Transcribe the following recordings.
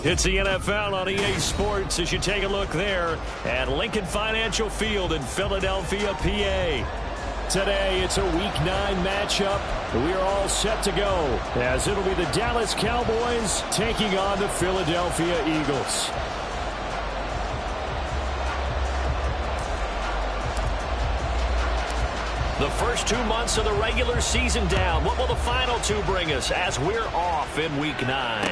It's the NFL on EA Sports as you take a look there at Lincoln Financial Field in Philadelphia, PA. Today, it's a Week 9 matchup. We are all set to go as it'll be the Dallas Cowboys taking on the Philadelphia Eagles. The first 2 months of the regular season down. What will the final two bring us as we're off in Week 9?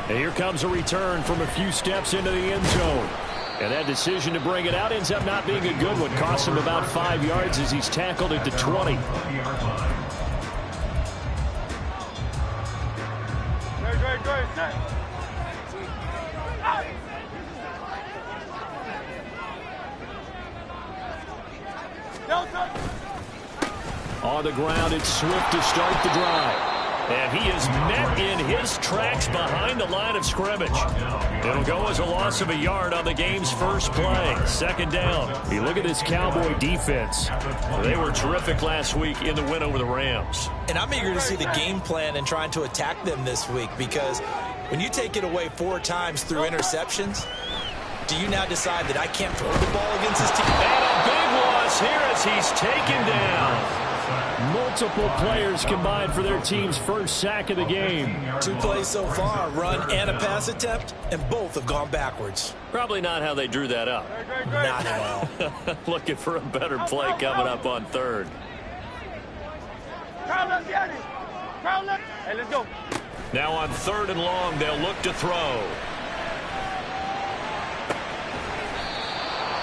And here comes a return from a few steps into the end zone. And that decision to bring it out ends up not being a good one. Cost him about 5 yards as he's tackled at the 20. On the ground, it's Swift to start the drive. And he is met in his tracks behind the line of scrimmage. It'll go as a loss of a yard on the game's first play. Second down. You look at this Cowboy defense. They were terrific last week in the win over the Rams. And I'm eager to see the game plan and trying to attack them this week, because when you take it away 4 times through interceptions, do you now decide that I can't throw the ball against this team? And a big loss here as he's taken down. Multiple players combined for their team's first sack of the game. 2 plays so far, run and a pass attempt, and both have gone backwards. Probably not how they drew that up. Not at all. Looking for a better play coming up on third. Hey, let's go. Now on 3rd and long, they'll look to throw.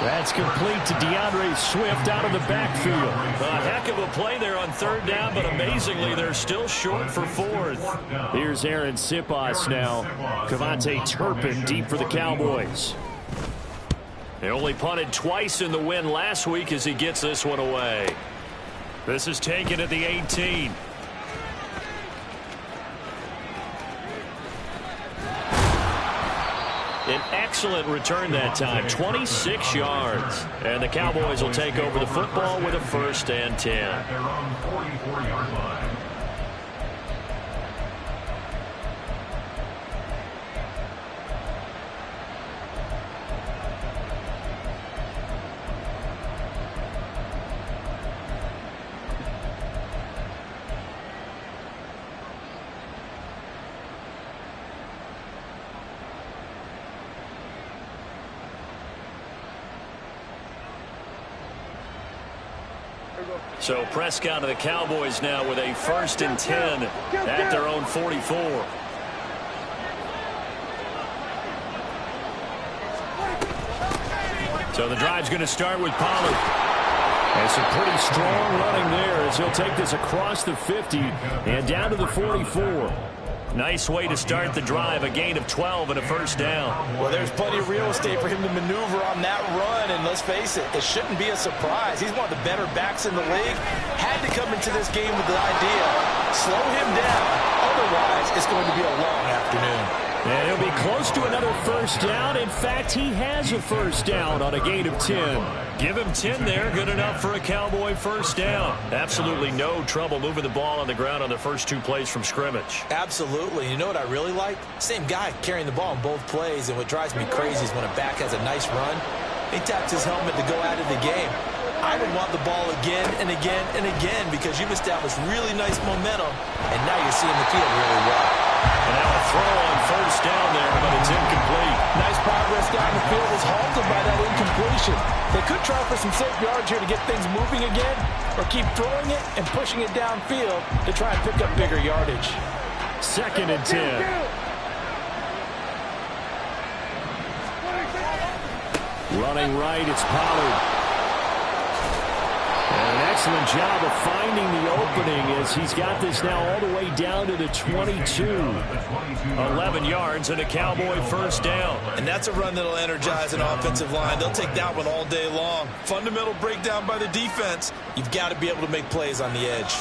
That's complete to DeAndre Swift out of the backfield. A heck of a play there on 3rd down, but amazingly, they're still short for 4th. Here's Aaron Siposs now. Kevontae Turpin deep for the Cowboys. They only punted twice in the win last week as he gets this one away. This is taken at the 18. An excellent return that time, 26 yards. And the Cowboys will take over the football with a 1st and 10. At their own 44-yard line. So Prescott of the Cowboys now with a 1st and 10 at their own 44. So the drive's going to start with Pollard. And some pretty strong running there as he'll take this across the 50 and down to the 44. Nice way to start the drive, a gain of 12 and a 1st down. Well, there's plenty of real estate for him to maneuver on that run, and let's face it, it shouldn't be a surprise. He's one of the better backs in the league. Had to come into this game with the idea, slow him down, otherwise it's going to be a long afternoon. And he'll be close to another 1st down. In fact, he has a 1st down on a gain of 10. Give him 10 there, good enough for a Cowboy 1st down. Absolutely no trouble moving the ball on the ground on the first 2 plays from scrimmage. Absolutely. You know what I really like? Same guy carrying the ball in both plays, and what drives me crazy is when a back has a nice run, he taps his helmet to go out of the game. I would want the ball again and again and again because you've established really nice momentum, and now you're seeing the field really well. And now a throw on 1st down there, but it's incomplete. Nice progress down the field was halted by that incompletion. They could try for some safe yards here to get things moving again, or keep throwing it and pushing it downfield to try and pick up bigger yardage. 2nd and 10. Running right, it's Pollard. And an excellent job of finding the opening as he's got this now all the way down to the 22. 11 yards and a Cowboy 1st down. And that's a run that'll energize an offensive line. They'll take that one all day long. Fundamental breakdown by the defense. You've got to be able to make plays on the edge.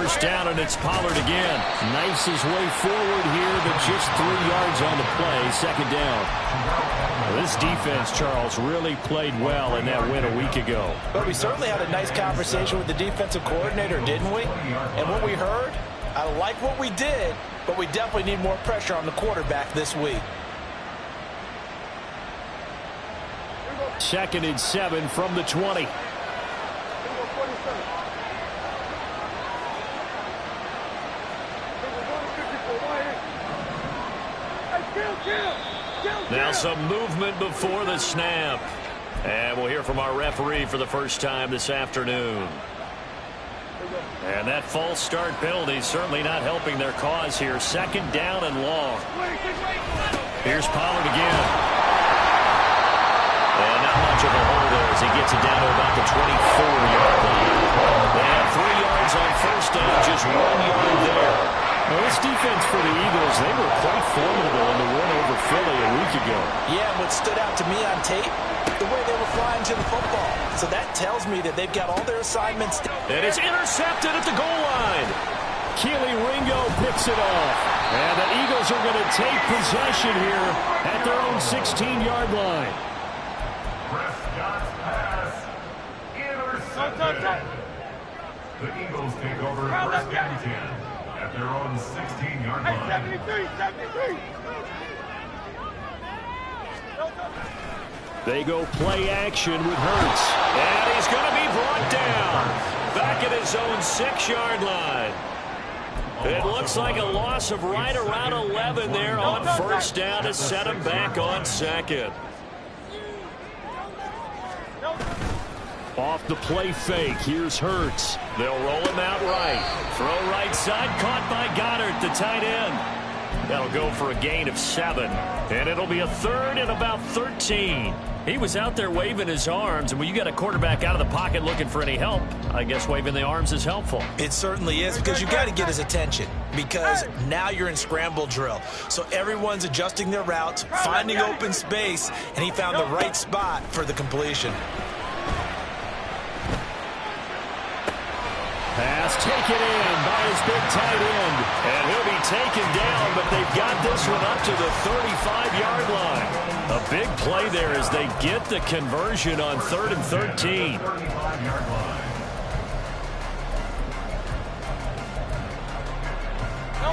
first down, and it's Pollard again. Knifes his way forward here, but just 3 yards on the play. Second down. Well, this defense, Charles, really played well in that win a week ago. But we certainly had a nice conversation with the defensive coordinator, didn't we? And what we heard, I like what we did, but we definitely need more pressure on the quarterback this week. 2nd and 7 from the 20. Now some movement before the snap. And we'll hear from our referee for the first time this afternoon. And that false start penalty certainly not helping their cause here. 2nd down and long. Here's Pollard again. And not much of a hole there as he gets it down to about the 24-yard line. They have 3 yards on first down, just 1 yard there. Now, this defense for the Eagles, they were quite formidable in the win over Philly a week ago. Yeah, what stood out to me on tape, the way they were flying to the football. So that tells me that they've got all their assignments. And it's intercepted at the goal line. Keely Ringo picks it off. And the Eagles are going to take possession here at their own 16-yard line. Prescott's pass intercepted. The Eagles take over first and 10 at their own 16-yard line. 73. They go play action with Hurts. And he's going to be brought down back at his own 6-yard line. It looks like a loss of right around 11 there on first down to set him back on 2nd. Off the play fake, here's Hurts. They'll roll him out right. Throw right side, caught by Goddard, the tight end. That'll go for a gain of 7. And it'll be a 3rd and about 13. He was out there waving his arms, and when you got a quarterback out of the pocket looking for any help, I guess waving the arms is helpful. It certainly is, because you got to get his attention, because now you're in scramble drill. So everyone's adjusting their routes, finding open space, and he found the right spot for the completion. Pass taken in by his big tight end. And he'll be taken down, but they've got this one up to the 35-yard line. A big play there as they get the conversion on 3rd and 13.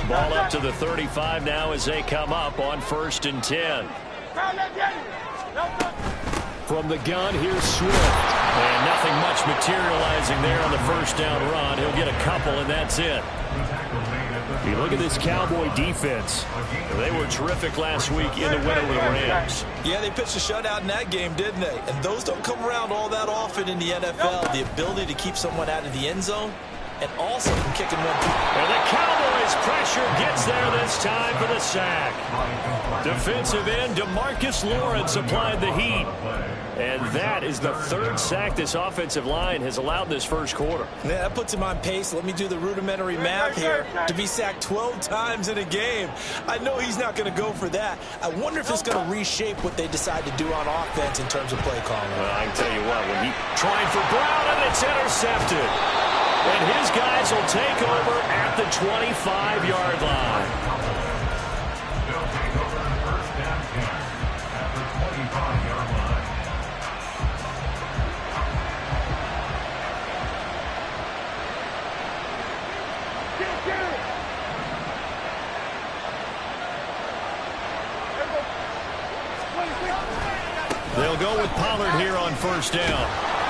Ball up to the 35 now as they come up on 1st and 10. From the gun, here's Swift. And nothing much materializing there on the first down run. He'll get a couple, and that's it. You look at this Cowboy defense. They were terrific last week in the win over the Rams. Yeah, they pitched a shutout in that game, didn't they? And those don't come around all that often in the NFL. The ability to keep someone out of the end zone and also from kicking one. And the Cowboys' pressure gets there this time for the sack. Defensive end DeMarcus Lawrence applied the heat. And that is the 3rd sack this offensive line has allowed this first quarter. Yeah, that puts him on pace. Let me do the rudimentary math here. To be sacked 12 times in a game. I know he's not going to go for that. I wonder if it's going to reshape what they decide to do on offense in terms of play calling. Well, I can tell you what, when he trying for Brown, and it's intercepted. And his guys will take over at the 25-yard line. They'll take over the first down 10 at the 25-yard line. They'll go with Pollard here on first down.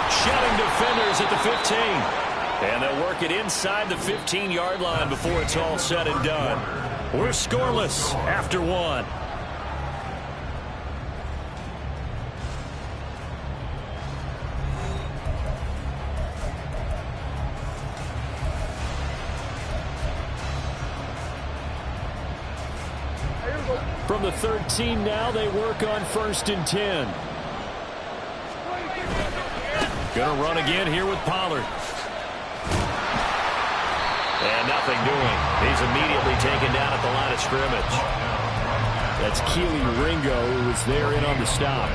Shedding defenders at the 15. And they'll work it inside the 15-yard line before it's all said and done. We're scoreless after 1. From the 13 now, they work on 1st and 10. Gonna run again here with Pollard. And nothing doing. He's immediately taken down at the line of scrimmage. That's Keely Ringo, who was there in on the stop.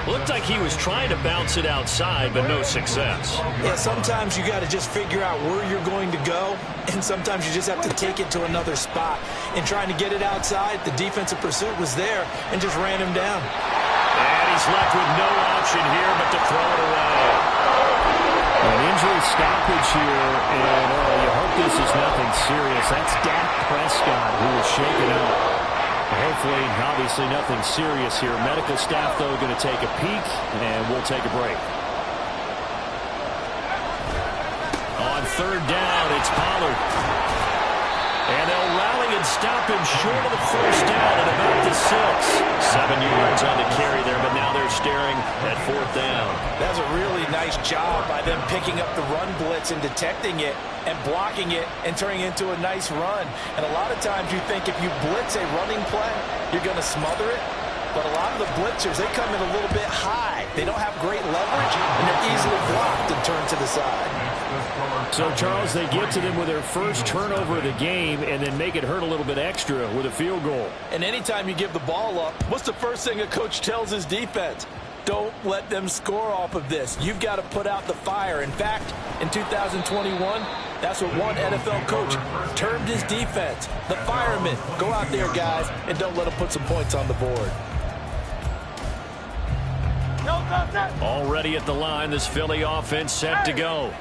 Looked like he was trying to bounce it outside, but no success. Yeah, sometimes you got to just figure out where you're going to go, and sometimes you just have to take it to another spot. In trying to get it outside, the defensive pursuit was there and just ran him down. And he's left with no option here but to throw it away. An injury stoppage here, and you hope this is nothing serious. That's Dak Prescott who is shaken up. Hopefully, obviously, nothing serious here. Medical staff, though, going to take a peek, and we'll take a break. On third down, it's Pollard. And they'll rally and stop him short of the first down at about the 6. 7 yards on the carry there, but now they're staring at fourth down. That's a really nice job by them picking up the run blitz and detecting it and blocking it and turning it into a nice run. And a lot of times you think if you blitz a running play, you're going to smother it. But a lot of the blitzers, they come in a little bit high. They don't have great leverage, and they're easily blocked and turned to the side. So, Charles, they get to them with their first turnover of the game and then make it hurt a little bit extra with a field goal. And anytime you give the ball up, what's the first thing a coach tells his defense? Don't let them score off of this. You've got to put out the fire. In fact, in 2021, that's what one NFL coach termed his defense. The firemen. Go out there, guys, and don't let them put some points on the board. Already at the line, this Philly offense set to go.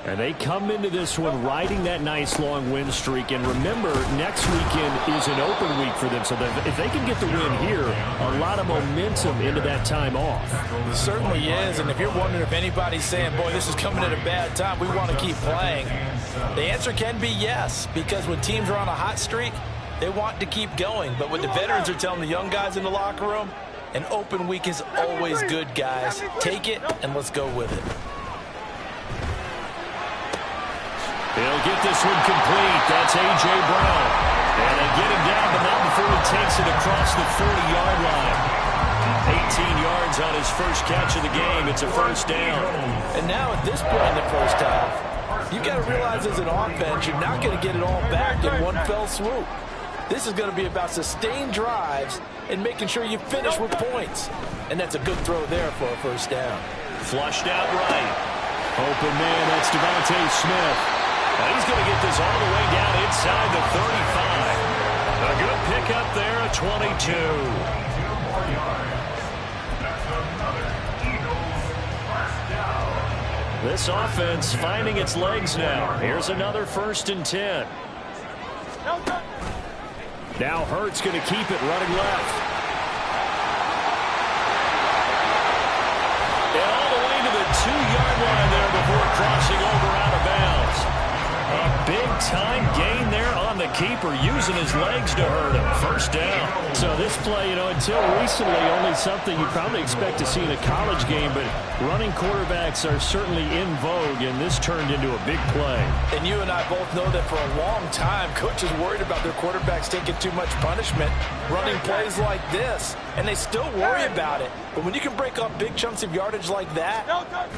And they come into this one riding that nice long win streak. And remember, next weekend is an open week for them. So that if they can get the win here, a lot of momentum into that time off. It certainly is. And if you're wondering if anybody's saying, boy, this is coming at a bad time, we want to keep playing, the answer can be yes. Because when teams are on a hot streak, they want to keep going. But what the veterans are telling the young guys in the locker room, an open week is always good, guys. Take it and let's go with it. He'll get this one complete. That's A.J. Brown. And they get him down, but not before he takes it across the 40-yard line. 18 yards on his first catch of the game. It's a first down. And now at this point in the first half, you've got to realize as an offense, you're not going to get it all back in one fell swoop. This is going to be about sustained drives and making sure you finish with points. And that's a good throw there for a first down. Flushed out right. Open man, that's Devontae Smith. And he's going to get this all the way down inside the 35. A good pickup there, a 22. This offense finding its legs now. Here's another 1st and 10. Now Hurts going to keep it running left. And all the way to the 2-yard line there before crossing over out of bounds. A big-time gain there on the keeper, using his legs to hurt him. First down. So this play, until recently, only something you probably expect to see in a college game, but running quarterbacks are certainly in vogue, and this turned into a big play. And you and I both know that for a long time, coaches worried about their quarterbacks taking too much punishment, running plays like this, and they still worry about it. But when you can break up big chunks of yardage like that,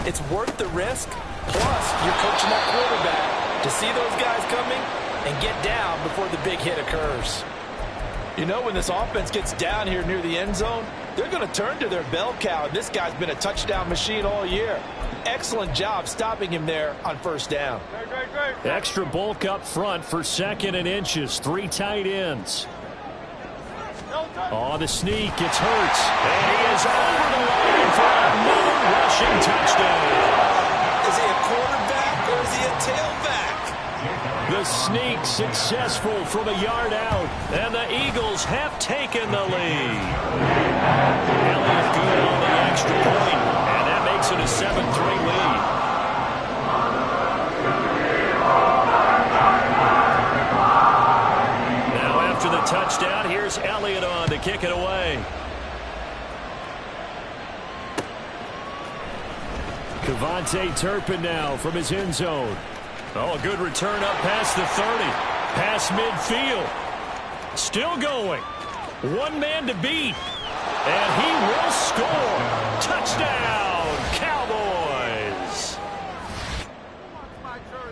it's worth the risk. Plus, you're coaching that quarterback to see those guys coming and get down before the big hit occurs. When this offense gets down here near the end zone, they're going to turn to their bell cow. This guy's been a touchdown machine all year. Excellent job stopping him there on first down. Extra bulk up front for 2nd and inches. 3 tight ends. Oh, the sneak. It's Hurts. And he is over the line for another rushing touchdown. Is he a quarterback or is he a tailback? The sneak successful from a yard out, and the Eagles have taken the lead. Elliott good on the extra point, and that makes it a 7-3 lead. Now after the touchdown, here's Elliott on to kick it away. KaVontae Turpin now from his end zone. Oh, a good return up past the 30. Past midfield. Still going. One man to beat. And he will score. Touchdown, Cowboys.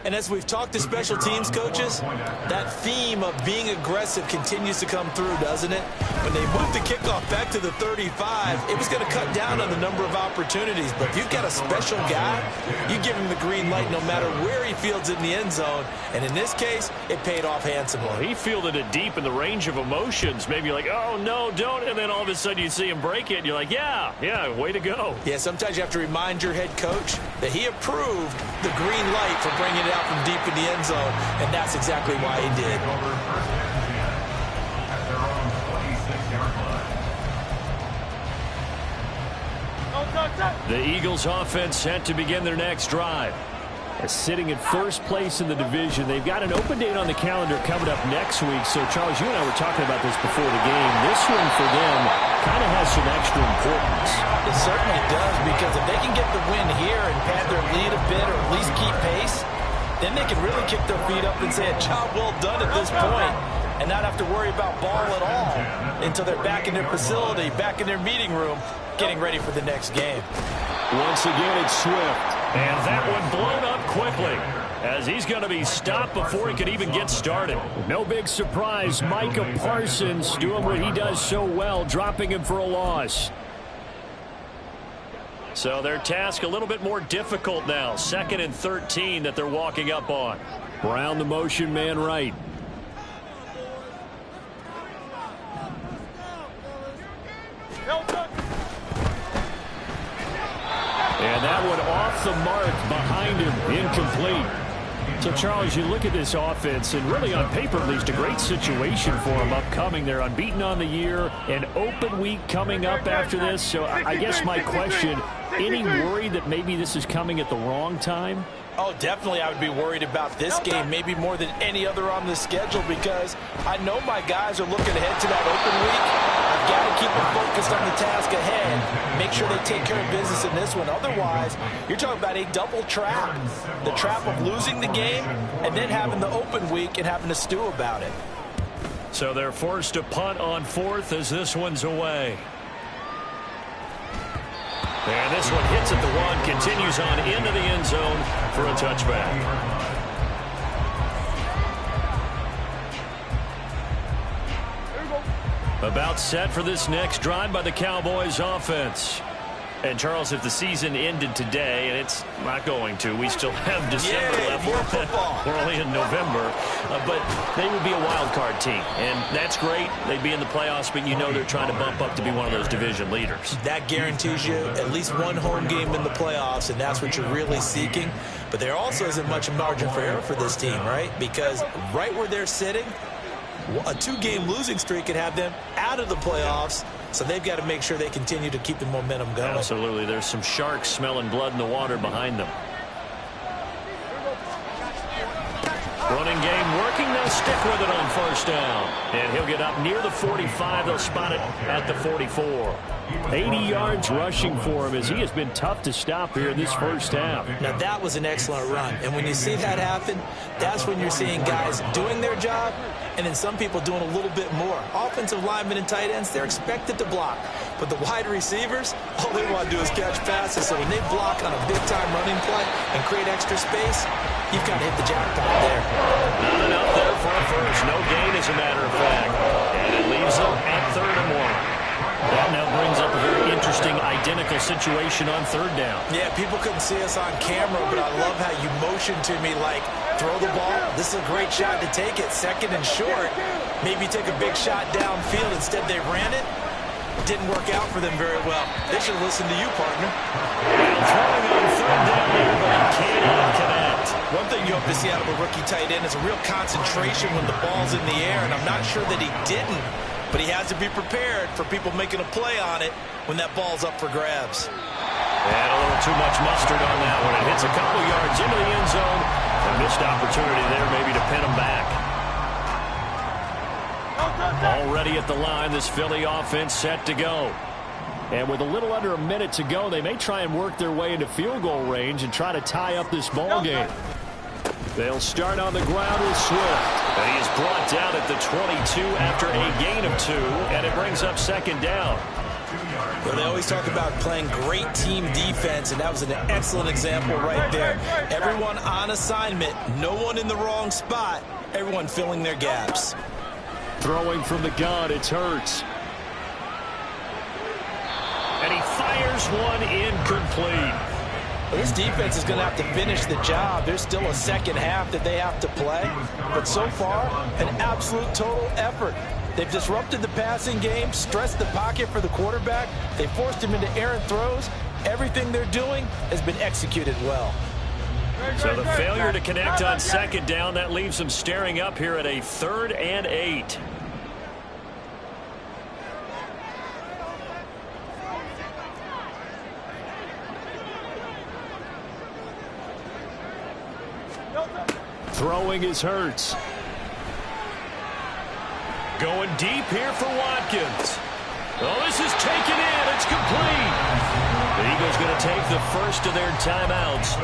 And as we've talked to special teams coaches, that theme of being aggressive continues to come through, doesn't it? When they moved the kickoff back to the 35, it was going to cut down on the number of opportunities. But if you've got a special guy, you give him the green light no matter where he fields in the end zone. And in this case, it paid off handsomely. Well, he fielded it deep in the range of emotions. Maybe like, oh, no, don't. And then all of a sudden you see him break it. And you're like, yeah, way to go. Yeah, sometimes you have to remind your head coach that he approved the green light for bringing it out from deep in the end zone. And that's exactly why he did. The Eagles offense set to begin their next drive. Sitting in first place in the division. They've got an open date on the calendar coming up next week. So, Charles, you and I were talking about this before the game. This one for them kind of has some extra importance. It certainly does, because if they can get the win here and pad their lead a bit or at least keep pace, then they can really kick their feet up and say a job well done at this point and not have to worry about ball at all until they're back in their facility, back in their meeting room, getting ready for the next game. Once again, it's Swift. And that one blown up quickly as he's going to be stopped before he could even get started. No big surprise. Micah Parsons doing what he does so well, dropping him for a loss. So their task a little bit more difficult now. 2nd and 13 that they're walking up on. Brown the motion man right. And that one off the mark behind him, incomplete. So, Charles, you look at this offense, and really on paper at least, a great situation for them upcoming. They're unbeaten on the year, an open week coming up after this. So I guess my question, any worry that maybe this is coming at the wrong time? Oh, definitely I would be worried about this game, maybe more than any other on the schedule, because I know my guys are looking ahead to that open week. I've got to keep them focused on the task ahead, make sure they take care of business in this one. Otherwise, you're talking about a double trap, the trap of losing the game and then having the open week and having to stew about it. So they're forced to punt on 4th as this one's away. And this one hits at the 1, continues on into the end zone for a touchback. About set for this next drive by the Cowboys offense. And, Charles, if the season ended today, and it's not going to, we still have December left. More football. We're only in November. But they would be a wild card team. And that's great. They'd be in the playoffs, but you know they're trying to bump up to be one of those division leaders. That guarantees you at least one home game in the playoffs, and that's what you're really seeking. But there also isn't much margin for error for this team, right? Because right where they're sitting, a 2-game losing streak could have them out of the playoffs. So they've got to make sure they continue to keep the momentum going. Absolutely. There's some sharks smelling blood in the water behind them. Running game working. They'll stick with it on 1st down. And he'll get up near the 45. They'll spot it at the 44. 80 yards rushing for him as he has been tough to stop here in this first half. Now, that was an excellent run. And when you see that happen, that's when you're seeing guys doing their job and then some people doing a little bit more. Offensive linemen and tight ends, they're expected to block. But the wide receivers, all they want to do is catch passes. So when they block on a big-time running play and create extra space, you've got to hit the jackpot there. Not enough there for a first. No gain, as a matter of fact. And it leaves them at 3rd and 1. That now brings up a very interesting identical situation on 3rd down. Yeah, people couldn't see us on camera, but I love how you motioned to me like, throw the ball. This is a great shot to take it. 2nd and short. Maybe take a big shot downfield. Instead, they ran it. Didn't work out for them very well. They should listen to you, partner. And throwing on 3rd down here, but he can't even connect. One thing you hope to see out of a rookie tight end is a real concentration when the ball's in the air, and I'm not sure that he didn't. But he has to be prepared for people making a play on it when that ball's up for grabs. And a little too much mustard on that one. It hits a couple yards into the end zone. A missed opportunity there maybe to pin him back. Already at the line, this Philly offense set to go. And with a little under a minute to go, they may try and work their way into field goal range and try to tie up this ball game. They'll start on the ground with Swift. And he is brought down at the 22 after a gain of 2, and it brings up 2nd down. Well, they always talk about playing great team defense, and that was an excellent example right there. Everyone on assignment, no one in the wrong spot, everyone filling their gaps. Throwing from the gun, it's Hurts. And he fires one incomplete. Well, this defense is going to have to finish the job. There's still a second half that they have to play. But so far, an absolute total effort. They've disrupted the passing game, stressed the pocket for the quarterback. They forced him into errant throws. Everything they're doing has been executed well. So the failure to connect on second down, that leaves them staring up here at a 3rd and 8. Throwing is Hurts. Going deep here for Watkins. Oh, this is taken in. It's complete. The Eagles going to take the first of their timeouts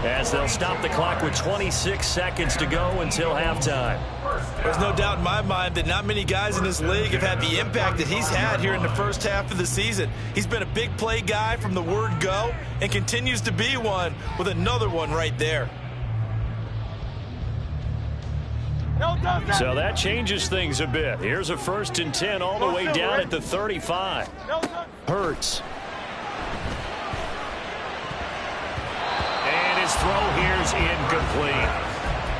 as they'll stop the clock with 26 seconds to go until halftime. There's no doubt in my mind that not many guys in this league have had the impact that he's had here in the first half of the season. He's been a big play guy from the word go and continues to be one with another one right there. So that changes things a bit. Here's a 1st and 10 all the way down at the 35. Hurts. And his throw here's incomplete.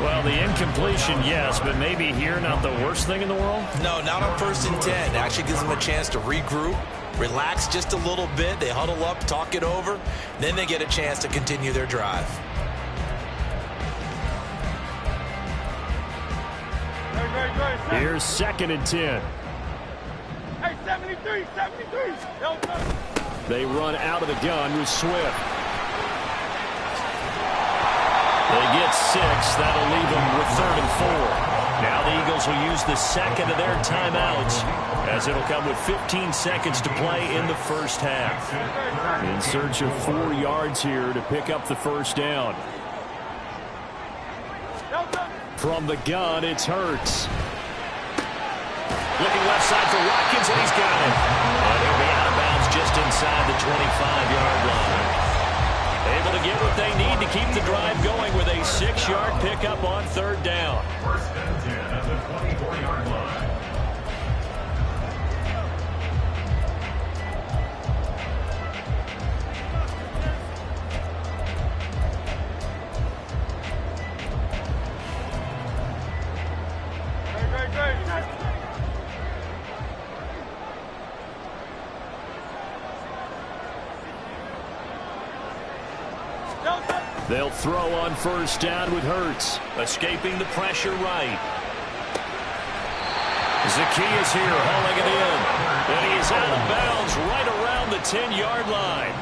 Well, the incompletion, yes, but maybe here not the worst thing in the world? No, not on 1st and 10. Actually gives them a chance to regroup, relax just a little bit. They huddle up, talk it over. Then they get a chance to continue their drive. Here's 2nd and 10. Hey, 73. They run out of the gun with Swift. They get 6. That'll leave them with 3rd and 4. Now the Eagles will use the second of their timeouts as it'll come with 15 seconds to play in the first half. In search of 4 yards here to pick up the first down. From the gun, it's Hurts. Looking left side for Watkins, and he's got it. And he'll be out of bounds just inside the 25-yard line. Able to get what they need to keep the drive going with a 6-yard pickup on 3rd down. 1st and 10 at the 24-yard line. They'll throw on 1st down with Hurts. Escaping the pressure right. Zacchaeus here hauling it in. And he is out of bounds right around the 10-yard line.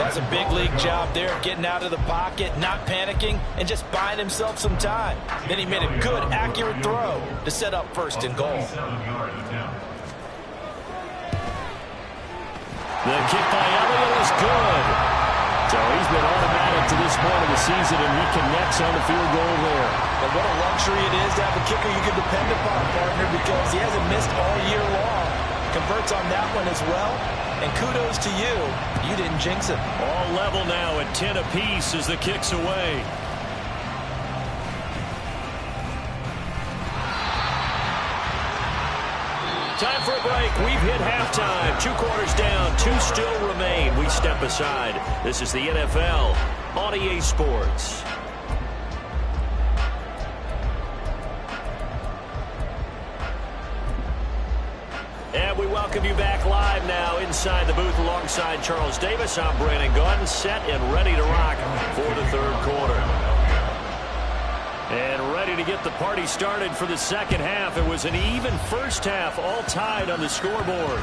That's a big league job there, getting out of the pocket, not panicking, and just buying himself some time. Then he made a good, accurate throw to set up 1st and goal. The kick by Elliott is good. So he's been automatic to this point of the season, and he connects on the field goal there. And what a luxury it is to have a kicker you can depend upon, partner, because he hasn't missed all year long. Converts on that one as well. And kudos to you. You didn't jinx it. All level now at 10 apiece as the kick's away. Time for a break. We've hit halftime. 2 quarters down. 2 still remain. We step aside. This is the NFL on EA Sports. And we welcome you back live now inside the booth alongside Charles Davis. I'm Brandon Gaudin, set and ready to rock for the 3rd quarter. And ready to get the party started for the second half. It was an even first half, all tied on the scoreboard.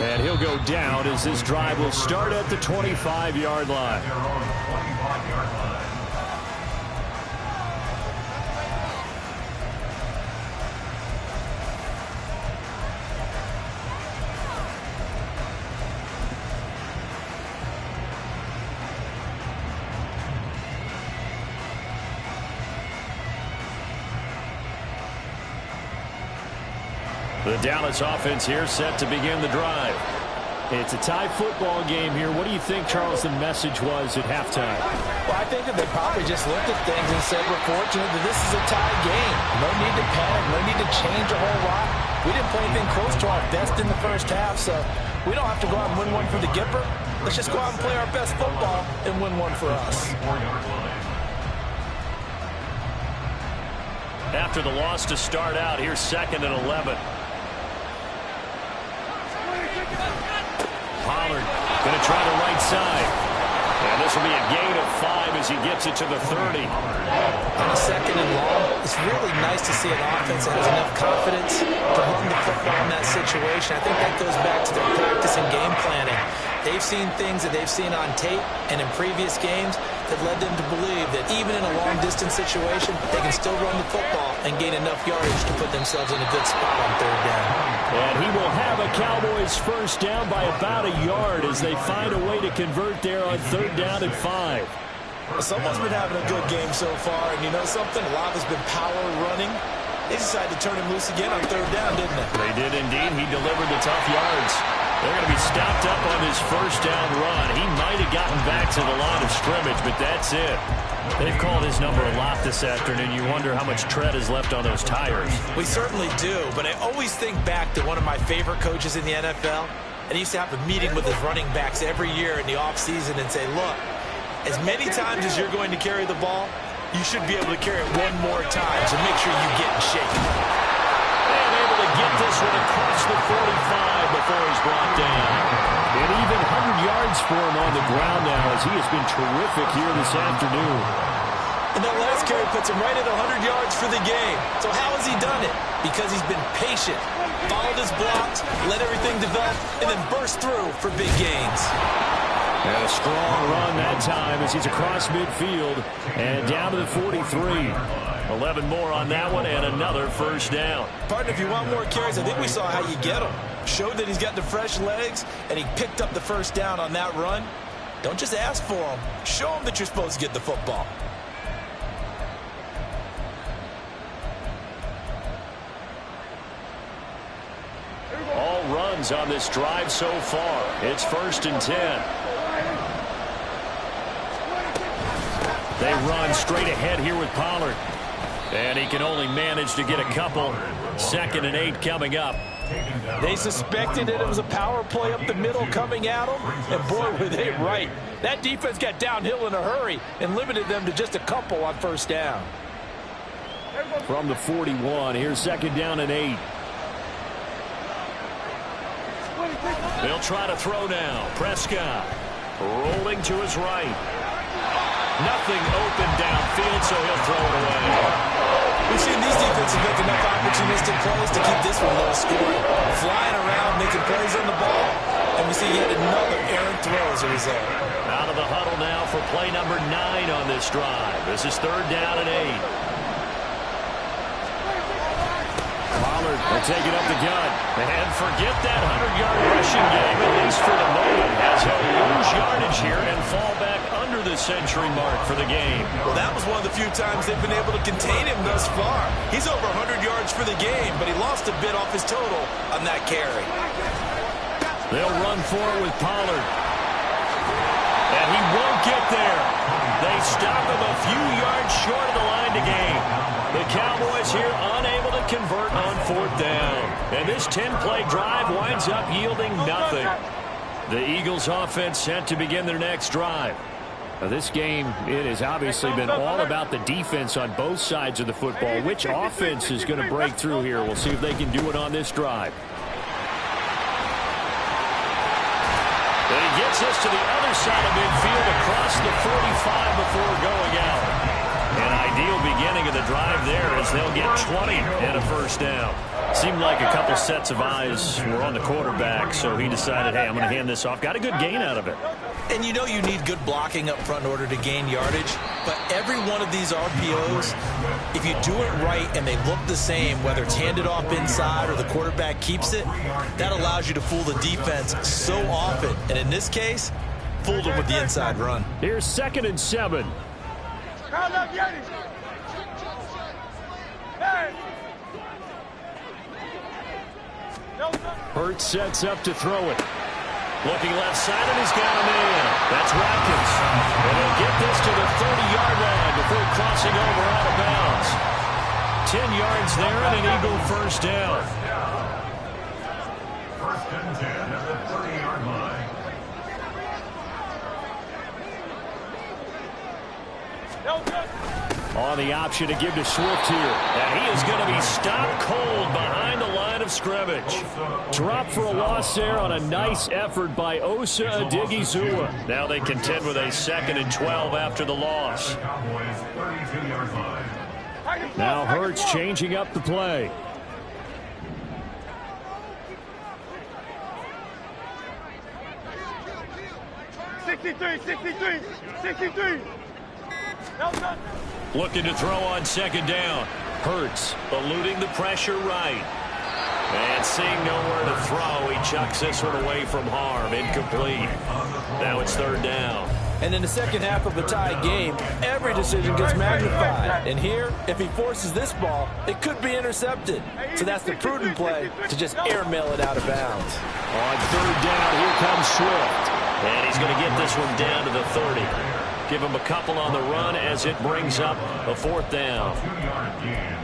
And he'll go down as this drive will start at the 25-yard line. The Dallas offense here set to begin the drive. It's a tie football game here. What do you think, Charles, the message was at halftime? Well, I think that they probably just looked at things and said, we're fortunate that this is a tie game. No need to panic. No need to change a whole lot. We didn't play anything close to our best in the first half, so we don't have to go out and win one for the Gipper. Let's just go out and play our best football and win one for us. After the loss to start out, here's 2nd and 11. Pollard going to try the right side. And this will be a gain of 5 as he gets it to the 30. On a 2nd and long, it's really nice to see an offense that has enough confidence to run the football in that situation. I think that goes back to their practice and game planning. They've seen things that they've seen on tape and in previous games that led them to believe that even in a long-distance situation, they can still run the football and gain enough yardage to put themselves in a good spot on 3rd down. And he will have a Cowboys first down by about a yard as they find a way to convert there on 3rd down and 5. Someone's been having a good game so far, and you know something? A lot has been power running. They decided to turn him loose again on 3rd down, didn't they? They did indeed. He delivered the tough yards. They're going to be stopped up on his first down run. He might have gotten back to the line of scrimmage, but that's it. They've called his number a lot this afternoon. You wonder how much tread is left on those tires. We certainly do, but I always think back to one of my favorite coaches in the NFL, and he used to have a meeting with his running backs every year in the offseason and say, look, as many times as you're going to carry the ball, you should be able to carry it one more time, so make sure you get in shape. And able to get this one across the 45 before he's brought down. And even 100 yards for him on the ground now as he has been terrific here this afternoon. And that last carry puts him right at 100 yards for the game. So how has he done it? Because he's been patient, followed his blocks, let everything develop, and then burst through for big gains. And a strong run that time as he's across midfield and down to the 43. 11 more on that one and another first down. Partner, if you want more carries, I think we saw how you get them. Showed that he's got the fresh legs, and he picked up the first down on that run. Don't just ask for them. Show them that you're supposed to get the football. All runs on this drive so far. It's 1st and 10. They run straight ahead here with Pollard. And he can only manage to get a couple. 2nd and 8 coming up. They suspected that it was a power play up the middle coming at them, and boy, were they right. That defense got downhill in a hurry and limited them to just a couple on first down. From the 41, here's 2nd down and 8. They'll try to throw now. Prescott rolling to his right. Nothing open downfield, so he'll throw it away. We've seen these defenses make enough opportunistic plays to keep this one low scoring. Flying around, making plays on the ball, and we see yet another errant throw as a result. Out of the huddle now for play number 9 on this drive. This is 3rd down and 8. Pollard will take it up the gut. And forget that 100-yard rushing game, at least for the moment, as he'll lose yardage here and fall back under the century mark for the game. Well, that was one of the few times they've been able to contain him thus far. He's over 100 yards for the game, but he lost a bit off his total on that carry. They'll run for it with Pollard. And he won't get there. They stop him a few yards short of the line to gain. The Cowboys here unable to convert on 4th down. And this 10-play drive winds up yielding nothing. The Eagles offense set to begin their next drive. Now, this game, it has obviously been all about the defense on both sides of the football. Which offense is going to break through here? We'll see if they can do it on this drive. And he gets us to the other side of midfield across the 45 before going out. An ideal beginning of the drive there as they'll get 20 and a first down. Seemed like a couple sets of eyes were on the quarterback, so he decided, hey, I'm going to hand this off. Got a good gain out of it. And you know you need good blocking up front in order to gain yardage, but every one of these RPOs, if you do it right and they look the same, whether it's handed off inside or the quarterback keeps it, that allows you to fool the defense so often. And in this case, fooled them with the inside run. Here's 2nd and 7. Hurts sets up to throw it. Looking left side, and he's got a man. That's Watkins. And he'll get this to the 30-yard line before crossing over out of bounds. 10 yards there and an Eagle first down. First and 10 at the 30-yard line. On the option to give to Swift here. And he is going to be stopped cold behind the line of scrimmage. Drop for a loss there on a nice effort by Osa Odighizuwa. Now they contend with a 2nd and 12 after the loss. Cowboys 32-yard line. Now Hurts changing up the play. Looking to throw on 2nd down. Hurts eluding the pressure right. And seeing nowhere to throw, he chucks this one away from harm. Incomplete. Now it's 3rd down. And in the second half of a tie game, every decision gets magnified. And here, if he forces this ball, it could be intercepted. So that's the prudent play to just airmail it out of bounds. On 3rd down, here comes Swift. And he's going to get this one down to the 30. Give him a couple on the run as it brings up a 4th down. 2-yard gain.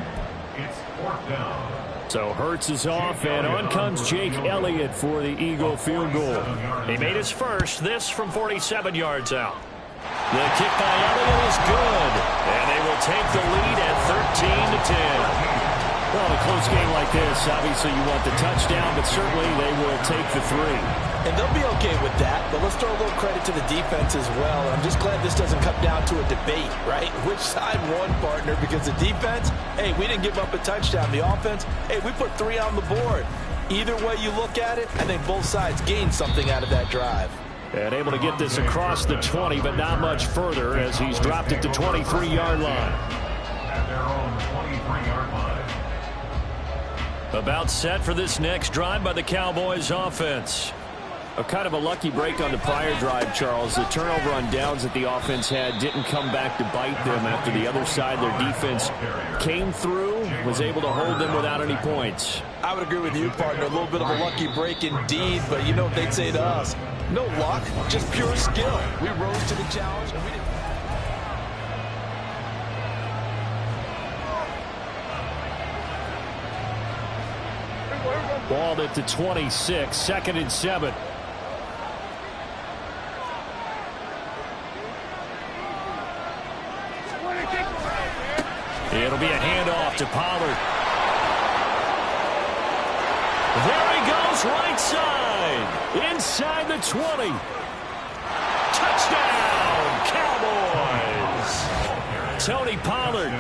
It's 4th down. So Hurts is off, and on comes Jake Elliott for the Eagle field goal. He made his first, this from 47 yards out. The kick by Elliott is good, and they will take the lead at 13-10. Well, in a close game like this, obviously you want the touchdown, but certainly they will take the 3. And they'll be okay with that, but let's throw a little credit to the defense as well. And I'm just glad this doesn't come down to a debate, right? Which side won, partner? Because the defense, hey, we didn't give up a touchdown. The offense, hey, we put 3 on the board. Either way you look at it, I think both sides gained something out of that drive. And able to get this across the 20, but not much further as he's dropped it to 23-yard line. At their own 23-yard line. About set for this next drive by the Cowboys offense. A kind of a lucky break on the prior drive, Charles. The turnover on downs that the offense had didn't come back to bite them after the other side. Their defense came through, was able to hold them without any points. I would agree with you, partner. A little bit of a lucky break indeed, but you know what they'd say to us? No luck, just pure skill. We rose to the challenge, and we didn't. Balled it to 26, 2nd and 7. It'll be a handoff to Pollard. There he goes, right side. Inside the 20. Touchdown, Cowboys. Tony Pollard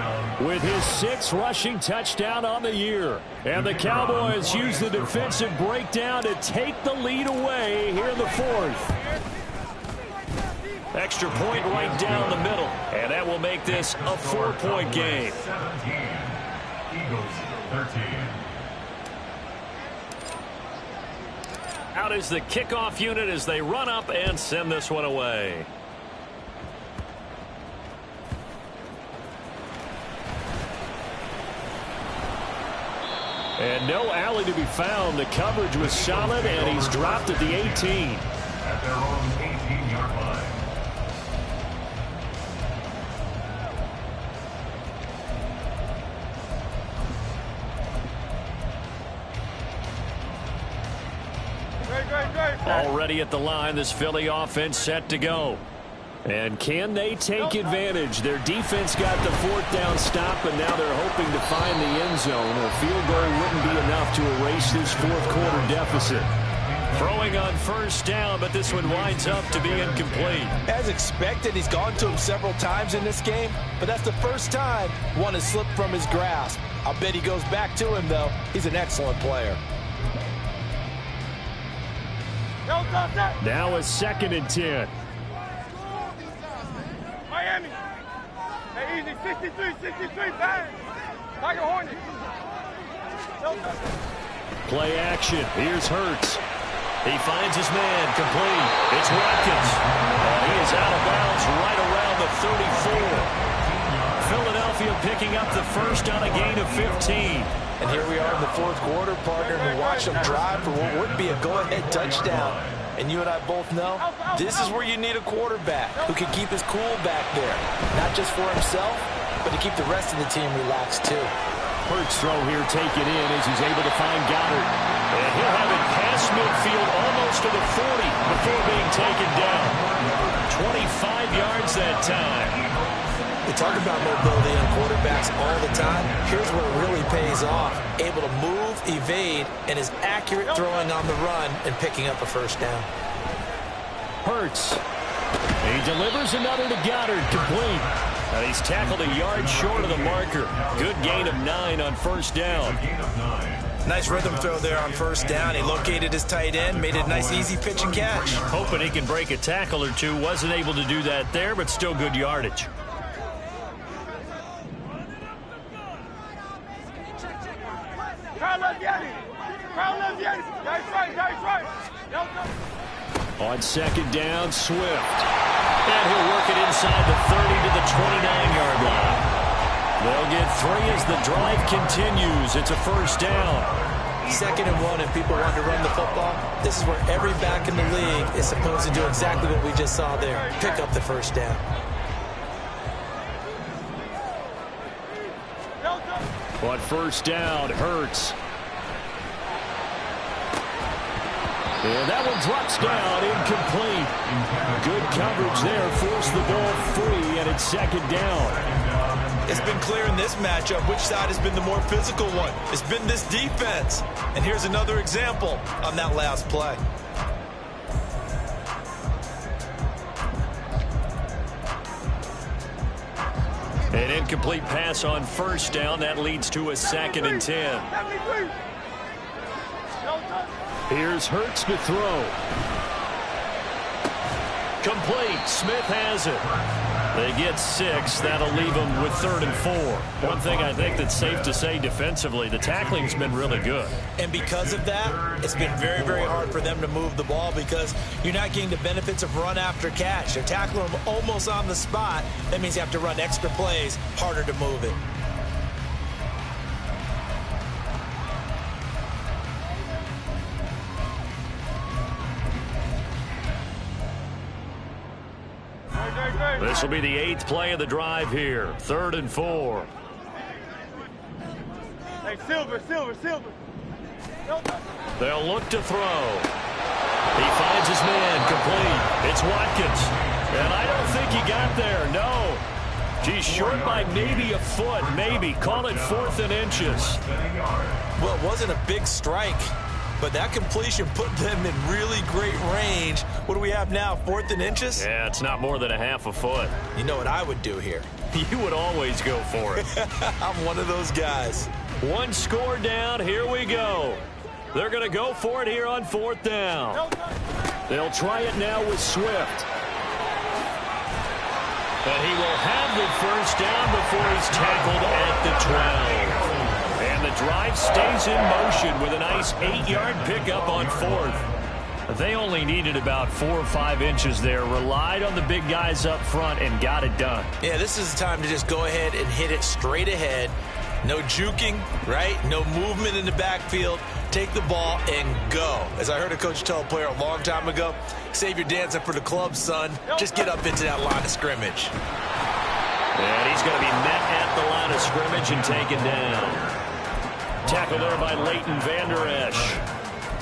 with his 6th rushing touchdown on the year. And the Cowboys use the defensive breakdown to take the lead away here in the 4th. Extra point right down the middle. And that will make this a 4-point game. 17. Eagles 13. Out is the kickoff unit as they run up and send this one away. And no alley to be found. The coverage was solid, and he's dropped at the 18. At their own 18-yard line. Already at the line, this Philly offense set to go. And can they take advantage? Their defense got the 4th down stop, and now they're hoping to find the end zone. A field goal wouldn't be enough to erase this 4th quarter deficit. Throwing on 1st down, but this one winds up to be incomplete. As expected, he's gone to him several times in this game, but that's the first time one has slipped from his grasp. I'll bet he goes back to him, though. He's an excellent player. Now a 2nd and 10. Miami. Hey, easy. 63, bang. Tiger Hornet. Play action. Here's Hurts. He finds his man, complete. It's Watkins. He is out of bounds right around the 34. Philadelphia picking up the first on a gain of 15. And here we are in the fourth quarter, partner, and we watch them drive for what would be a go-ahead touchdown. And you and I both know this is where you need a quarterback who can keep his cool back there. Not just for himself, but to keep the rest of the team relaxed too. Hurts throw here taken in as he's able to find Goddard. And he'll have it past midfield almost to the 40 before being taken down. 25 yards that time. We talk about mobility on quarterbacks all the time. Here's where it really pays off. Able to move, evade, and is accurate throwing on the run and picking up a first down. Hurts. He delivers another to Goddard, complete. And he's tackled a yard short of the marker. Good gain of 9 on first down. Nice rhythm throw there on first down. He located his tight end, made it a nice easy pitch and catch. Hoping he can break a tackle or two. Wasn't able to do that there, but still good yardage. On second down, Swift. And he'll work it inside the 30 to the 29-yard line. They'll get 3 as the drive continues. It's a first down. 2nd and 1, and people want to run the football. This is where every back in the league is supposed to do exactly what we just saw there. Pick up the first down. On first down, Hurts. And that one drops down, incomplete. Good coverage there, forced the ball free, and it's second down. It's been clear in this matchup which side has been the more physical one. It's been this defense. And here's another example on that last play. An incomplete pass on first down. That leads to a 2nd and 10. Here's Hurts to throw. Complete. Smith has it. They get 6. That'll leave them with 3rd and 4. One thing I think that's safe to say defensively, the tackling's been really good. And because of that, it's been very, very hard for them to move the ball because you're not getting the benefits of run after catch. They're tackling them almost on the spot. That means you have to run extra plays, harder to move it. This will be the 8th play of the drive here. 3rd and 4. Hey, Silver. They'll look to throw. He finds his man, complete. It's Watkins. And I don't think he got there, no. He's short by maybe a foot, maybe. Call it 4th and inches. Well, it wasn't a big strike, but that completion put them in really great range. What do we have now, 4th and inches? Yeah, it's not more than a half a foot. You know what I would do here? You would always go for it. I'm one of those guys. 1 score down, here we go. They're going to go for it here on 4th down. They'll try it now with Swift. And he will have the first down before he's tackled at the 12. And the drive stays in motion with a nice 8-yard pickup on 4th. They only needed about 4 or 5 inches there, relied on the big guys up front, and got it done. Yeah, this is the time to just go ahead and hit it straight ahead. No juking, right? No movement in the backfield. Take the ball and go. As I heard a coach tell a player a long time ago, save your dancing for the club, son. Just get up into that line of scrimmage. And he's going to be met at the line of scrimmage and taken down. Tackled there by Leighton Vander Esch.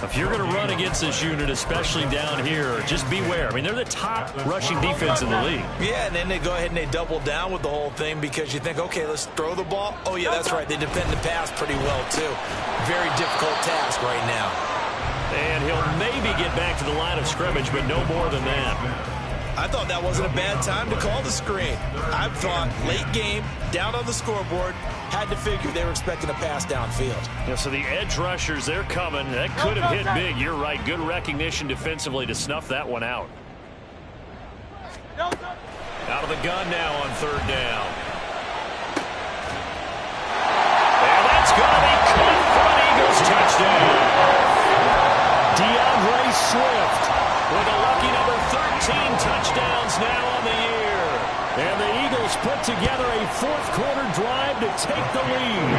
If you're going to run against this unit, especially down here, just beware. I mean, they're the top rushing defense in the league. Yeah, and then they go ahead and they double down with the whole thing because you think, okay, let's throw the ball. Oh, yeah, that's right. They defend the pass pretty well, too. Very difficult task right now. And he'll maybe get back to the line of scrimmage, but no more than that. I thought that wasn't a bad time to call the screen. I thought late game, down on the scoreboard, had to figure they were expecting a pass downfield. Yeah, so the edge rushers, they're coming. That could have hit big. You're right. Good recognition defensively to snuff that one out. Out of the gun now on 3rd down. And that's going to be caught for an Eagles touchdown. DeAndre Swift with a lucky number 13 touchdowns now on the year. And the Eagles put together a 4th quarter drive to take the lead.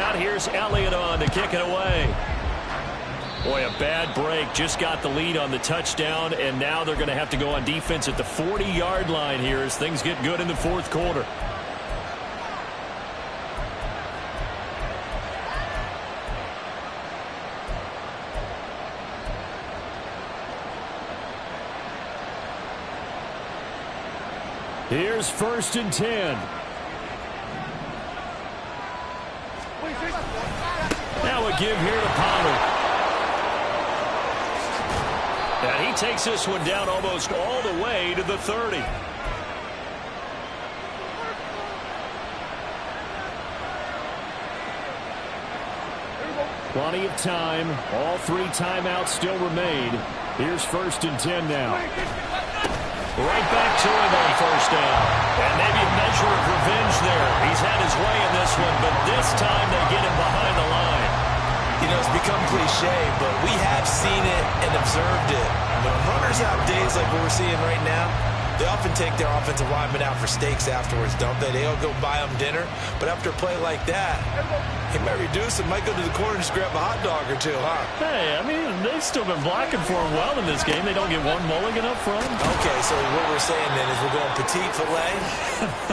out. Here's Elliott on to kick it away. Boy, a bad break. Just got the lead on the touchdown, and now they're going to have to go on defense at the 40-yard line here as things get good in the fourth quarter. Here's 1st and 10. Now a give here to Pollard. And he takes this one down almost all the way to the 30. Plenty of time. All 3 timeouts still remain. Here's 1st and 10 now. Right back to him on 1st down. And maybe a measure of revenge there. He's had his way in this one, but this time they get him behind the line. You know, it's become cliche, but we have seen it and observed it. When runners have days like what we're seeing right now, they often take their offensive linemen out for steaks afterwards, don't they? They'll go buy them dinner. But after a play like that, he might reduce and might go to the corner and just grab a hot dog or two, huh? Hey, I mean, they've still been blocking for him well in this game. They don't get one mulligan up front. Okay, so what we're saying then is we're going petite filet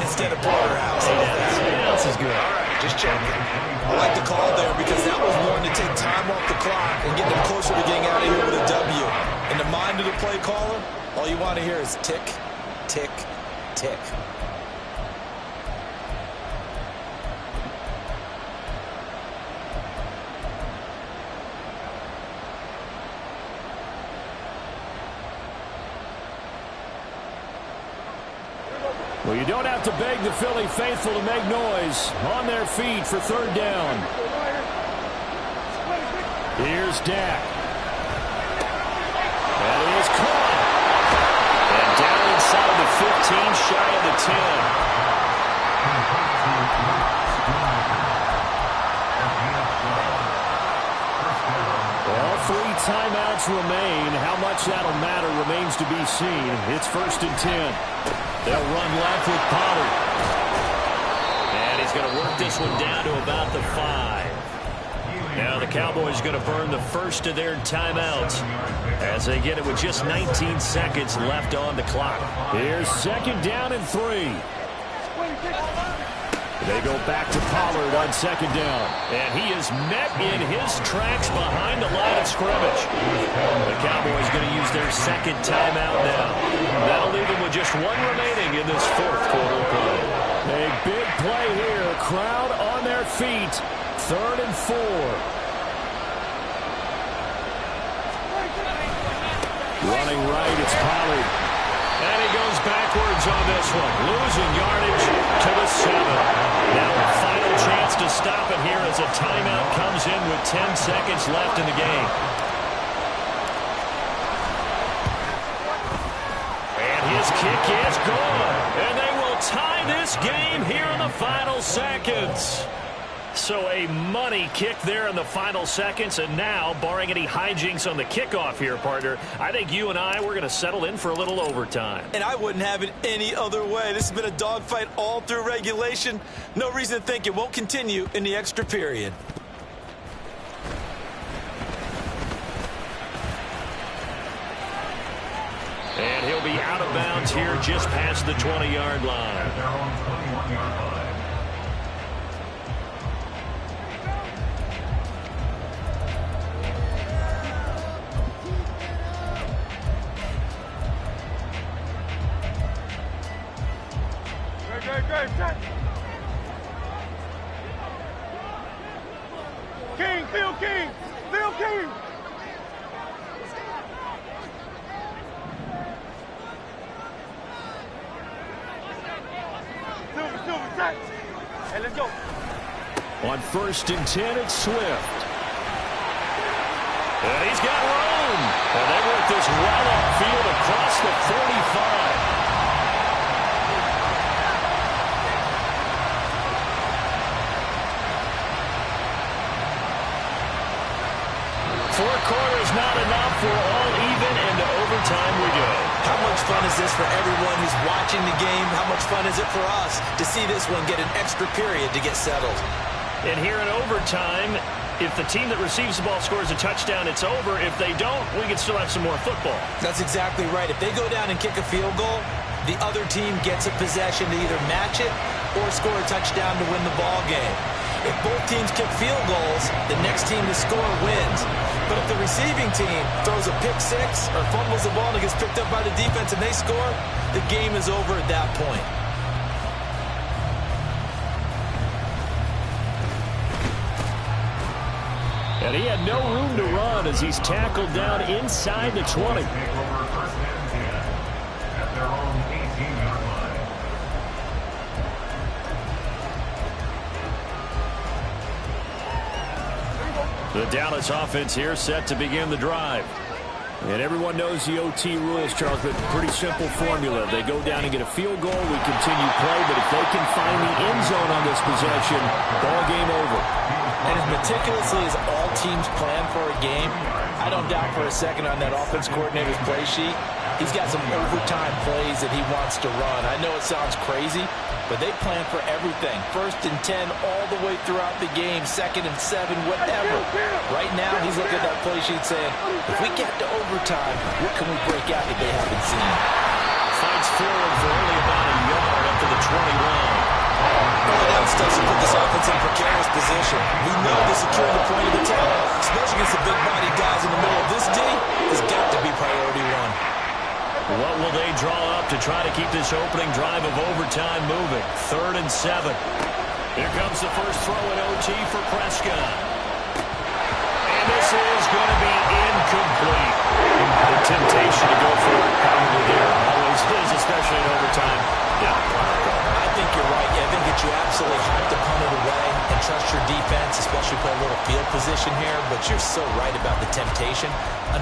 instead of porterhouse. Yeah, this is good. All right, just checking. I like the call there because that was one to take time off the clock and get them closer to getting out of here with a W. In the mind of the play caller, all you want to hear is tick, tick, tick. Well, you don't have to beg the Philly faithful to make noise. On their feet for 3rd down. Here's Dak. That is caught. And down inside the 15, shy of the 10. All 3 timeouts remain. How much that'll matter remains to be seen. It's 1st and 10. They'll run left with Pollard. And he's going to work this one down to about the 5. Now the Cowboys are going to burn the first of their timeouts as they get it with just 19 seconds left on the clock. Here's 2nd down and 3. They go back to Pollard on 2nd down. And he is met in his tracks behind the line of scrimmage. The Cowboys going to use their 2nd timeout now. That'll leave them with just 1 remaining in this 4th quarter play. A big play here. Crowd on their feet. 3rd and 4. Running right, it's Pollard. And he goes backwards on this one. Losing yardage to the 7. Now a final chance to stop it here as a timeout comes in with 10 seconds left in the game. And his kick is gone. And they will tie this game here in the final seconds. So a money kick there in the final seconds, and now, barring any hijinks on the kickoff here, partner, I think you and I, we're going to settle in for a little overtime. And I wouldn't have it any other way. This has been a dogfight all through regulation. No reason to think it won't continue in the extra period. And he'll be out of bounds here just past the 20-yard line. At their own 21-yard line. King, Phil King, Phil King. Silver, set. Hey, let's go. On 1st and 10, it's Swift. And he's got room. And they work this well upfield across the 45. 4 quarters not enough. We're all even, and to overtime we go. How much fun is this for everyone who's watching the game? How much fun is it for us to see this one get an extra period to get settled? And here in overtime, if the team that receives the ball scores a touchdown, it's over. If they don't, we can still have some more football. That's exactly right. If they go down and kick a field goal, the other team gets a possession to either match it or score a touchdown to win the ball game. If both teams kick field goals, the next team to score wins. But if the receiving team throws a pick six or fumbles the ball and it gets picked up by the defense and they score, the game is over at that point. And he had no room to run as he's tackled down inside the 20. The Dallas offense here set to begin the drive. And everyone knows the OT rules, Charles, but pretty simple formula. They go down and get a field goal, we continue play, but if they can find the end zone on this possession, ball game over. And as meticulously as all teams plan for a game, I don't doubt for a second on that offense coordinator's play sheet, he's got some overtime plays that he wants to run. I know it sounds crazy, but they plan for everything. 1st and 10 all the way throughout the game, 2nd and 7, whatever. Right now, he's looking at that play sheet saying, if we get to overtime, what can we break out that they haven't seen? Fights forward for only about a yard up to the 20 line. Early down stuff to put this offense in a precarious position. We know they're securing the point of attack, especially against the big-bodied guys in the middle of this D, has got to be priority one. What will they draw up to try to keep this opening drive of overtime moving? 3rd and 7. Here comes the first throw in OT for Prescott. And this is going to be incomplete. The temptation to go for it probably there always is, especially in overtime. I think you're right. I think that you absolutely have to punt it away and trust your defense, especially play a little field position here, but you're so right about the temptation.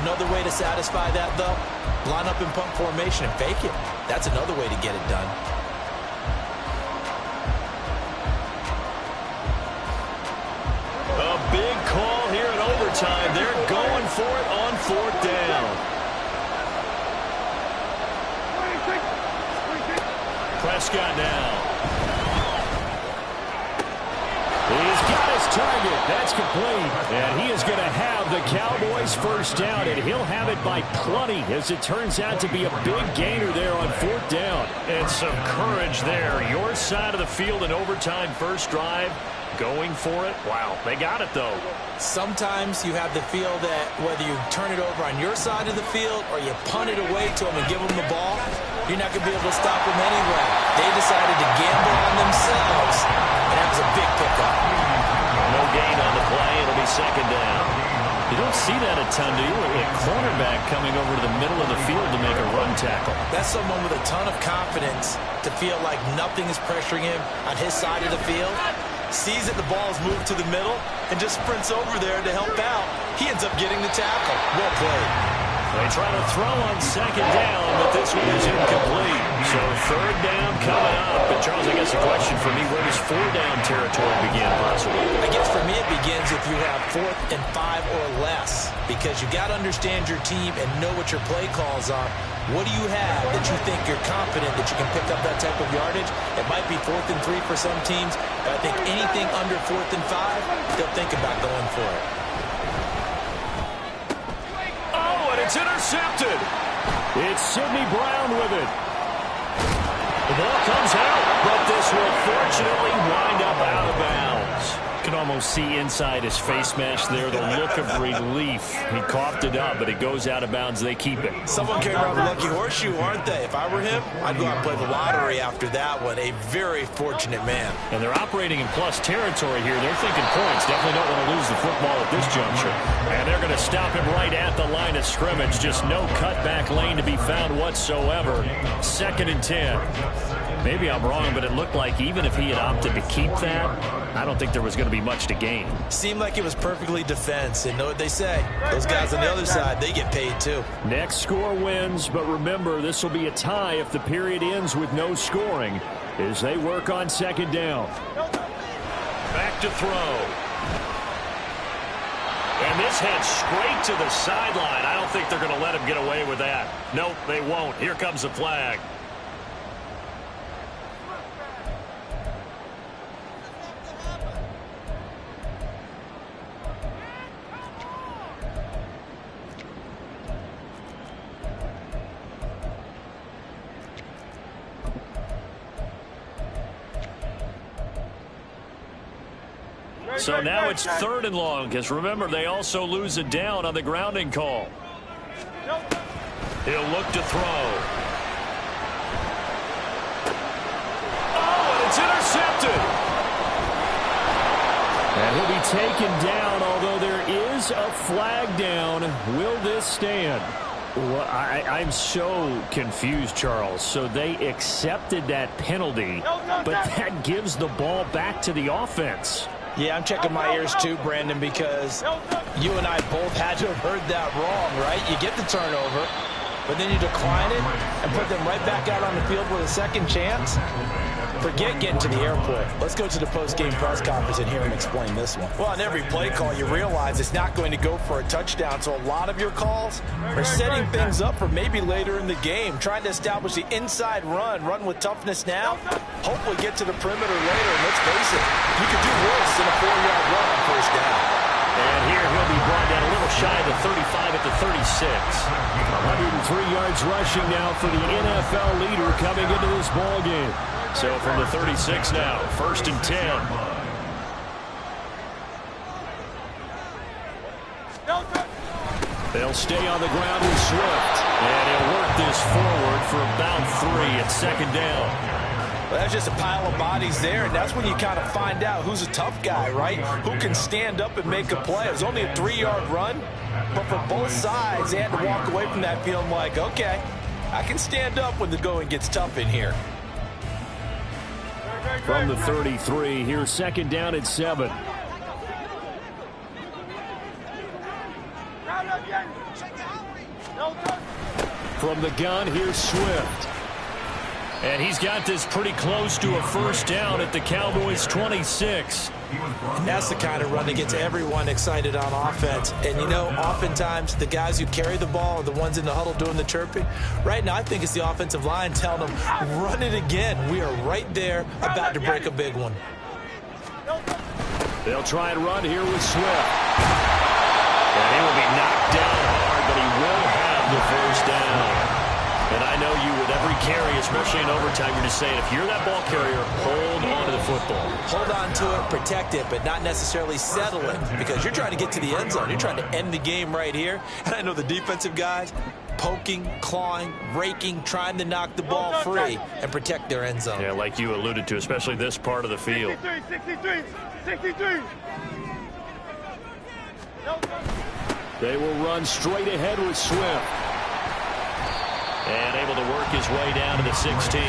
Another way to satisfy that, though, line up in punt formation and fake it. That's another way to get it done. A big call here in overtime. They're going for it on 4th down. Prescott now. He's got his target. That's complete. And he is going to have the Cowboys first down, and he'll have it by plenty as it turns out to be a big gainer there on 4th down. And some courage there. Your side of the field in overtime first drive. Going for it. Wow, they got it, though. Sometimes you have the feel that whether you turn it over on your side of the field or you punt it away to them and give them the ball, you're not going to be able to stop them anyway. They decided to gamble on themselves, and that was a big pickup. No gain on the play. It'll be 2nd down. You don't see that a ton, do you? A cornerback coming over to the middle of the field to make a run tackle. That's someone with a ton of confidence to feel like nothing is pressuring him on his side of the field. Sees that the ball is moved to the middle and just sprints over there to help out. He ends up getting the tackle. Well played. They try to throw on 2nd down, but this one is incomplete. So 3rd down coming up. But Charles, I guess a question for me, where does 4 down territory begin possibly? I guess for me it begins if you have 4th and 5 or less, because you got to understand your team and know what your play calls are. What do you have that you think you're confident that you can pick up that type of yardage? It might be 4th and 3 for some teams, but I think anything under 4th and 5, they'll think about going for it. Oh, and it's intercepted. It's Sidney Brown with it. The ball comes out, but this will fortunately wind up out of bounds. You can almost see inside his face mesh there the look of relief. He coughed it up, but it goes out of bounds. They keep it. Someone came around with a lucky horseshoe, aren't they? If I were him, I'd go out and play the lottery after that one. A very fortunate man. And they're operating in plus territory here. They're thinking points. Definitely don't want to lose the football at this juncture. And they're going to stop him right at the line of scrimmage. Just no cutback lane to be found whatsoever. 2nd and 10. Maybe I'm wrong, but it looked like even if he had opted to keep that, I don't think there was going to be much to gain. Seemed like it was perfectly defense. And know what they say. Those guys on the other side, they get paid too. Next score wins, but remember, this will be a tie if the period ends with no scoring as they work on 2nd down. Back to throw. And this heads straight to the sideline. I don't think they're going to let him get away with that. Nope, they won't. Here comes the flag. So now it's 3rd and long, because remember, they also lose a down on the grounding call. He'll look to throw. Oh, and it's intercepted. And he'll be taken down, although there is a flag down. Will this stand? Well, I'm so confused, Charles. So they accepted that penalty, but that gives the ball back to the offense. Yeah, I'm checking my ears too, Brandon, because you and I both had to have heard that wrong, right? You get the turnover, but then you decline it and put them right back out on the field with a second chance. Forget getting to the airport. Let's go to the post-game press conference and hear him explain this one. Well, on every play call, you realize it's not going to go for a touchdown, so a lot of your calls are setting things up for maybe later in the game, trying to establish the inside run with toughness now, hopefully get to the perimeter later. And let's face it, you could do worse than a 4-yard run on first down. And here he'll be brought down a little shy of the 35 at the 36. 103 yards rushing now for the NFL leader coming into this ball game. So from the 36 now, 1st and 10. They'll stay on the ground with Swift. And he'll work this forward for about 3 at 2nd down. Well, that's just a pile of bodies there, and that's when you kind of find out who's a tough guy, right? Who can stand up and make a play. It was only a 3-yard run, but for both sides, they had to walk away from that feeling like, okay, I can stand up when the going gets tough in here. From the 33, here's 2nd down at 7. From the gun, here's Swift. And he's got this pretty close to a 1st down at the Cowboys' 26. And that's the kind of run that gets everyone excited on offense. And, you know, oftentimes the guys who carry the ball are the ones in the huddle doing the chirping. Right now, I think it's the offensive line telling them, run it again. We are right there about to break a big one. They'll try and run here with Swift. And he will be knocked down hard, but he will have the 1st down. And I know you, with every carry, especially in overtime, you're just saying, if you're that ball carrier, hold on to the football. Hold on to it, protect it, but not necessarily settle it, because you're trying to get to the end zone. You're trying to end the game right here. And I know the defensive guys poking, clawing, raking, trying to knock the ball free and protect their end zone. Yeah, like you alluded to, especially this part of the field. 63. They will run straight ahead with Swift. And able to work his way down to the 16.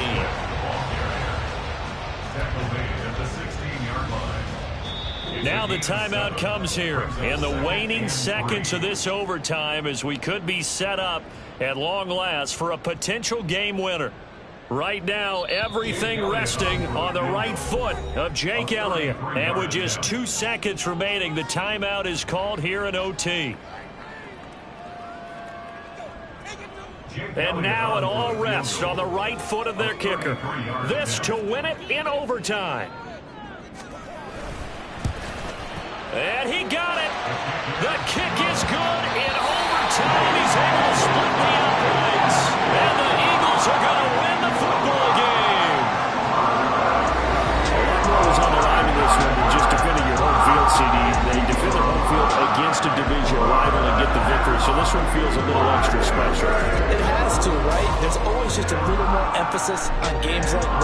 Now the timeout comes here. And the waning seconds of this overtime as we could be set up at long last for a potential game winner. Right now, everything resting on the right foot of Jake Elliott. And with just 2 seconds remaining, the timeout is called here in OT. And now it all rests on the right foot of their kicker. This to win it in overtime. And he got it. The kick is good in overtime. He's able to split the uprights. And the Eagles are going to win the football game. A lot more was on the line in this one than just defending your home field, CD. They defend their home field against a division rival and get the victory. So this one feels a little extra special. It has to, right? There's always just a little more emphasis on games like this.